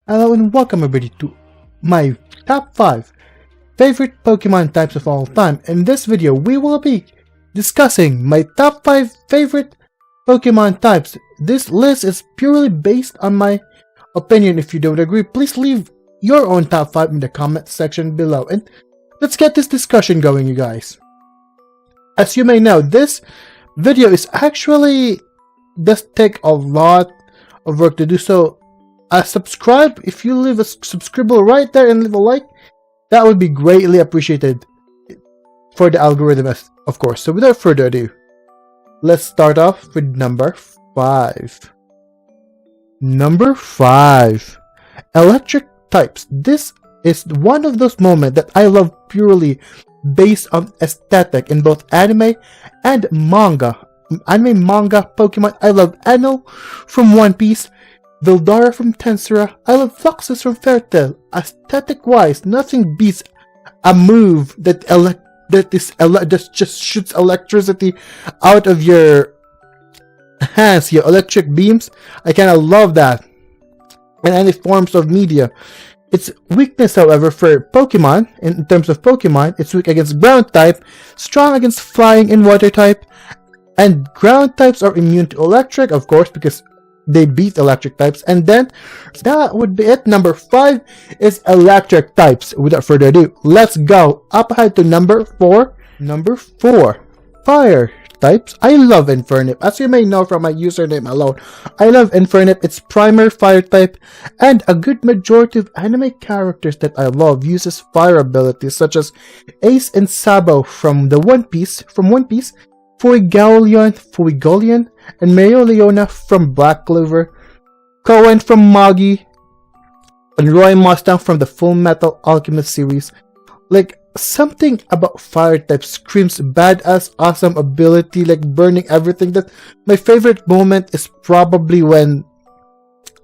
Hello and welcome everybody to my top 5 favorite Pokemon types of all time. In this video, we will be discussing my top 5 favorite Pokemon types. This list is purely based on my opinion. If you don't agree, please leave your own top 5 in the comment section below. And let's get this discussion going, you guys. As you may know, this video is actually does take a lot of work to do, so subscribe. If you leave a subscribe right there and leave a like, that would be greatly appreciated for the algorithm, of course. So without further ado, let's start off with number 5. Number 5, electric types. This is one of those moments that I love purely based on aesthetic in both anime and manga. Anime, manga, Pokemon. I love Anno from One Piece, Veldora from Tensura. I love Fluxus from Fairy Tail. Aesthetic wise, nothing beats a move that just shoots electricity out of your hands, your electric beams. I kinda love that. And any forms of media. Its weakness, however, for Pokemon, in terms of Pokemon, it's weak against ground type, strong against flying and water type, and ground types are immune to electric, of course, because they beat electric types. And then that would be it. Number 5 is electric types. Without further ado, let's go up ahead to number 4. Number 4, fire types. I love Infernape. As you may know from my username alone, I love Infernape. It's primary fire type, and a good majority of anime characters that I love uses fire abilities, such as Ace and Sabo from One Piece, Fuegoleon, and Mereoleona from Black Clover, Cohen from Magi, and Roy Mustang from the Full Metal Alchemist series. Like, something about fire type screams badass, awesome ability, like burning everything. That my favorite moment is probably when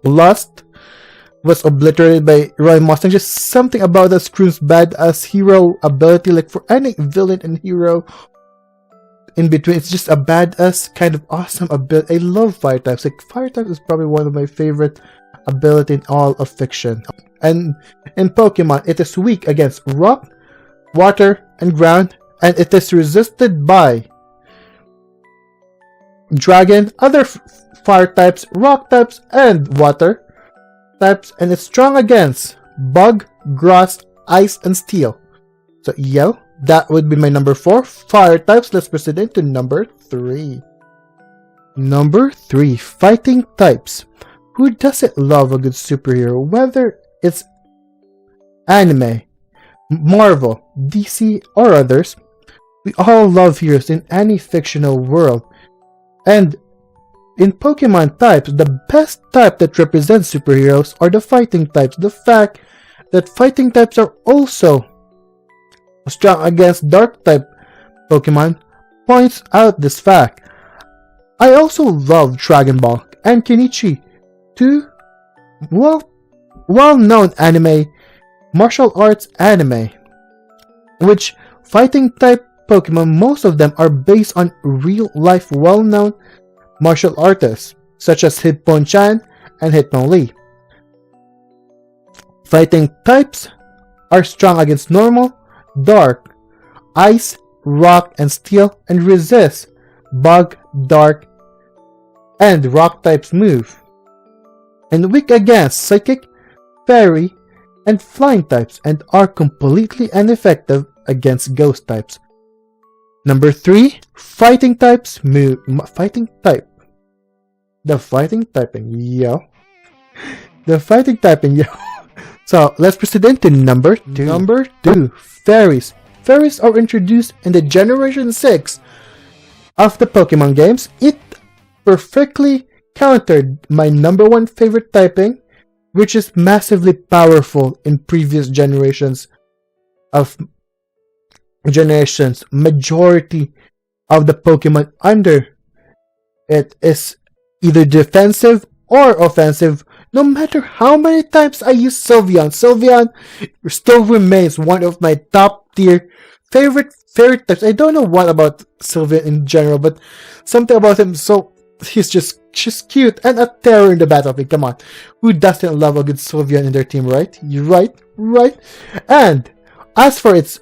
Lust was obliterated by Roy Mustang. Just something about that screams badass hero ability. Like, for any villain and hero in between, it's just a badass kind of awesome ability. I love fire types. Like, fire types is probably one of my favorite ability in all of fiction. And in Pokemon, it is weak against rock, water, and ground, and it is resisted by dragon, other fire types, rock types, and water types, and it's strong against bug, grass, ice, and steel. So yeah, that would be my number 4, fire types. Let's proceed into number 3. Number 3, fighting types. Who doesn't love a good superhero? Whether it's anime, Marvel, DC, or others, we all love heroes in any fictional world. And in Pokemon types, the best type that represents superheroes are the fighting types. The fact that fighting types are also strong against dark type Pokemon points out this fact. I also love Dragon Ball and Kenichi, two well-known anime, martial arts anime, which fighting type Pokemon, most of them are based on real-life well-known martial artists such as Hitmonchan and Hitmonlee. Fighting types are strong against normal, dark, ice, rock, and steel, and resist bug, dark, and rock types move, and weak against psychic, fairy, and flying types, and are completely ineffective against ghost types. Number 3, fighting types move. Fighting type. The fighting typing, yo. The fighting typing, yo. So let's proceed into number 2. Number 2, fairies. Fairies are introduced in the Generation 6 of the Pokemon games. It perfectly countered my number 1 favorite typing, which is massively powerful in previous generations. Majority of the Pokemon under it is either defensive or offensive. No matter how many times I use Sylveon, Sylveon still remains one of my top tier favorite types. I don't know what about Sylveon in general, but something about him so he's just cute and a terror in the battlefield. Come on, who doesn't love a good Sylveon in their team, right? You're right. And as for its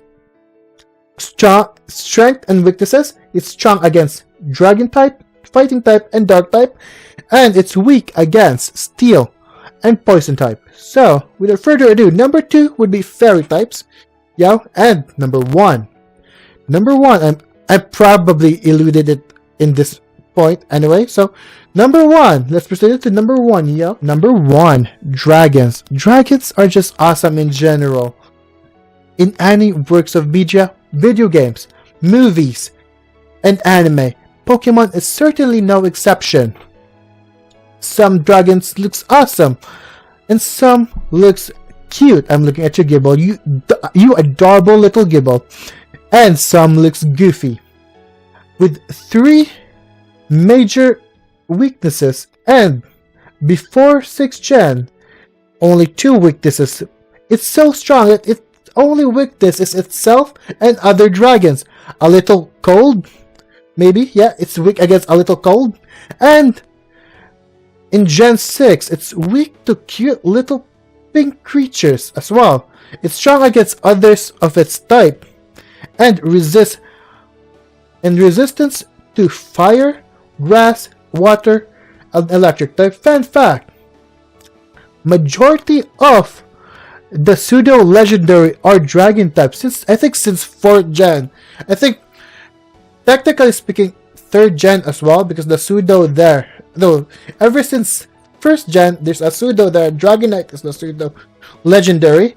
strength and weaknesses, it's strong against Dragon type, Fighting type, and Dark type, and it's weak against Steel and Poison type. So, without further ado, number 2 would be Fairy types. Yeah, and number 1. I probably eluded it in this point anyway. So, number 1, let's proceed to number 1. Yeah, number 1, Dragons. Dragons are just awesome in general. In any works of media, video games, movies, and anime, Pokemon is certainly no exception. Some dragons looks awesome, and some looks cute. I'm looking at you, Gible. You adorable little Gible. And some looks goofy. With 3 major weaknesses, and before 6th gen, only 2 weaknesses. It's so strong that its only weakness is itself and other dragons. A little cold, maybe. Yeah, it's weak against a little cold. And in Gen 6, it's weak to cute little pink creatures as well. It's strong against others of its type, and resistance to fire, grass, water, and electric type. Fun fact: majority of the pseudo legendary are dragon type since 4th gen. I think technically speaking 3rd gen as well, because the pseudo there, though ever since 1st gen there's a pseudo there. Dragonite is the pseudo legendary.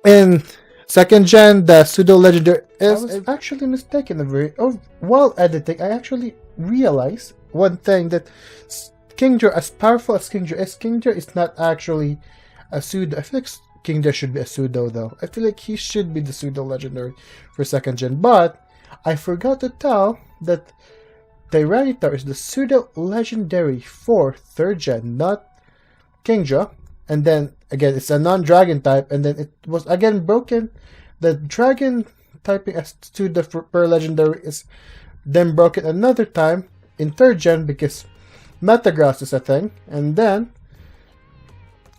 In 2nd gen the pseudo legendary is... I was actually mistaken. While editing, I actually realized one thing, that Kingdra, as powerful as Kingdra is not actually a pseudo. I feel like Kingdra should be a pseudo though. I feel like he should be the pseudo legendary for 2nd gen, but I forgot to tell that Tyranitar is the pseudo legendary for 3rd gen, not Kingdra. And then again, it's a non-dragon type, and then it was again broken. The dragon typing as pseudo per legendary is then broken another time in 3rd gen because Metagross is a thing. And then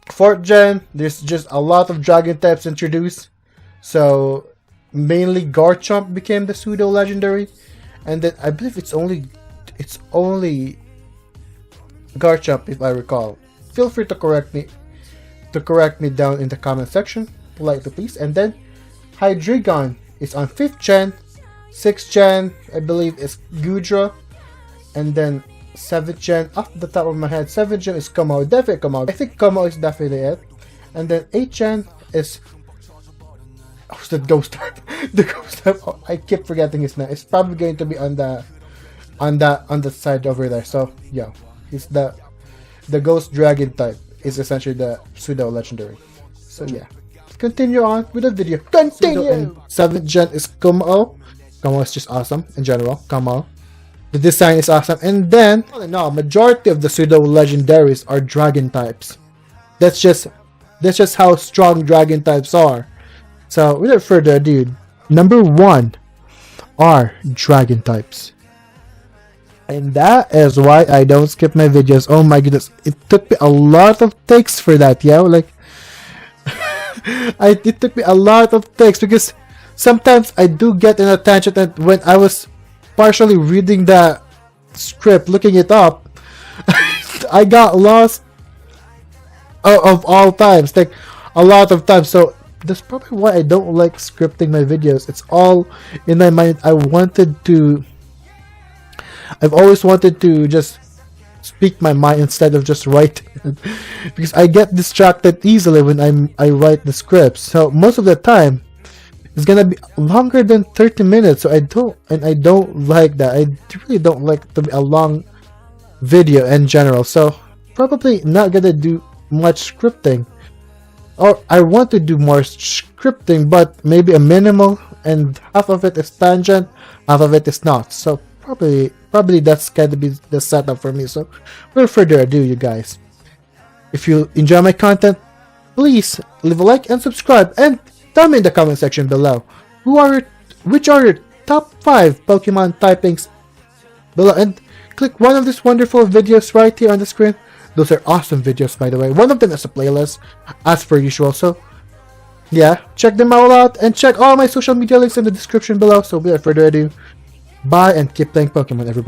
4th gen, there's just a lot of dragon types introduced. So mainly Garchomp became the pseudo legendary, and then I believe it's only Garchomp, if I recall. Feel free to correct me down in the comment section, politely please. And then Hydreigon is on 5th gen. 6th gen, I believe, is Gudra, and then 7th gen, off the top of my head, 7th gen is Komao, definitely Komao. I think Komao is definitely it. And then 8th gen is... oh, the ghost type. The ghost type. Oh, I keep forgetting his name. It's probably going to be on the side over there. So yeah, it's the ghost dragon type is essentially the pseudo legendary. So yeah, let's continue on with the video. Continue. And 7th gen is Komao. Komao is just awesome in general. Komao. The design is awesome. And then, all in all, majority of the pseudo legendaries are dragon types. That's just how strong dragon types are. So without further ado, number 1 are dragon types. And that is why I don't skip my videos. Oh my goodness, it took me a lot of takes for that, yeah? Like, it took me a lot of takes because sometimes I do get in a tangent, and when I was partially reading the script, looking it up, I got lost of all times, like a lot of times. So that's probably why I don't like scripting my videos. It's all in my mind. I've always wanted to just speak my mind instead of just writing because I get distracted easily when I write the scripts. So most of the time it's gonna be longer than 30 minutes. So I don't like that. I really don't like to be a long video in general. So probably not gonna do much scripting. Or I want to do more scripting, but maybe a minimal, and half of it is tangent, half of it is not. So probably that's going to be the setup for me. So without further ado, you guys, if you enjoy my content, please leave a like and subscribe, and tell me in the comment section below which are your top 5 Pokemon typings below, and click one of these wonderful videos right here on the screen. Those are awesome videos, by the way. One of them is a playlist, as per usual. So, yeah, check them all out and check all my social media links in the description below. So, without further ado, bye and keep playing Pokemon, everybody.